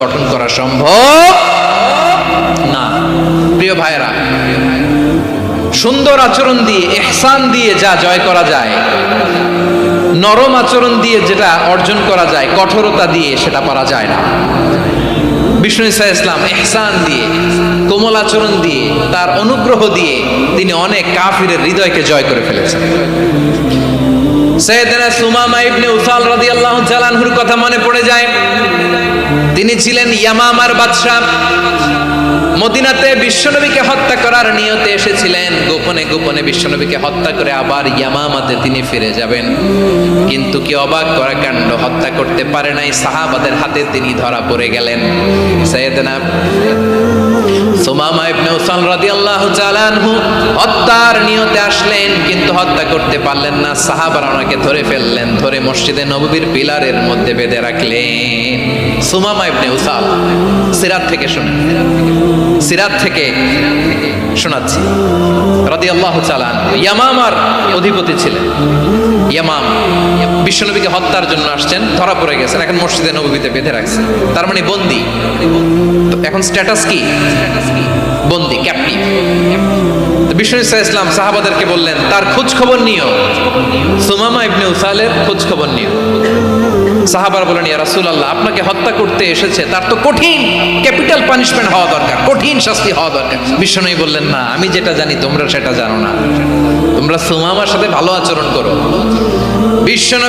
গঠন করা সম্ভব না। প্রিয় ভাইরা, সুন্দর আচরণ দিয়ে, ইহসান দিয়ে যা জয় করা যায়, নরম আচরণ দিয়ে যেটা অর্জন করা যায়, কঠোরতা দিয়ে সেটা পারা যায় না। বিষ্ণু ঈসা ইসলাম ইহসান দিয়ে, কোমল আচরণ দিয়ে, তার অনুগ্রহ দিয়ে তিনি অনেক কাফিরের হৃদয়কে জয় করে ফেলেছেন। সাইয়েদনা সুমামা ইবনে উসাল রাদিয়াল্লাহু তাআলা আনহুর কথা মনে পড়ে যায়। তিনি ছিলেন ইয়ামামার বাদশা। মদিনাতে বিশ্বনবীকে হত্যা করার নিয়তে এসেছিলেন। গোপনে গোপনে বিশ্বনবীকে হত্যা করে আবার ইয়ামামাতে তিনি ফিরে যাবেন। কিন্তু কি অবাক করা কাণ্ড, হত্যা করতে পারে নাই, সাহাবাদের হাতে তিনি ধরা পড়ে গেলেন। সাইয়েদনা সুমামা ইবনে উসাল রাদিয়াল্লাহু তাআলা আনহু হত্যার নিয়তে আসলেন, কিন্তু হত্যা করতে পারলেন না। সাহাবারা ওনাকে ধরে ফেললেন, ধরে মসজিদে নববীর পিলারের মধ্যে বেঁধে রাখলেন। সুমামা ইবনে উসাল, সিরাত থেকে শুনেন, সিরাত থেকে শোনাচ্ছি, রাদিয়াল্লাহু তাআলা ইয়ামামার অধিপতি ছিলেন। ইয়ামাম বিশ্বনবীকে হত্যার জন্য আসছেন, ধরা পড়ে গেছেন, এখন মসজিদে নববীতে বেঁধে রাখছেন, তার মানে বন্দী। এখন স্ট্যাটাস কি? বন্দী, ক্যাপ্টিভ। বিষ্ণু ঈসা ইসলাম সাহাবাদেরকে বললেন, তার খোঁজ খবর নিও, সুমামা ইবনে উসালের খোঁজ খবর নিও। সাহাবারা বলেন, ইয়া রাসূলুল্লাহ, আপনাকে হত্যা করতে এসেছে, তার তো কঠিন ক্যাপিটাল পানিশমেন্ট হওয়া দরকার, কঠিন শাস্তি হওয়া দরকার। বিশ্বনবী বললেন, না, আমি যেটা জানি তোমরা সেটা জানো না, তোমরা সুমামার সাথে ভালো আচরণ করো। বিশ্বনবী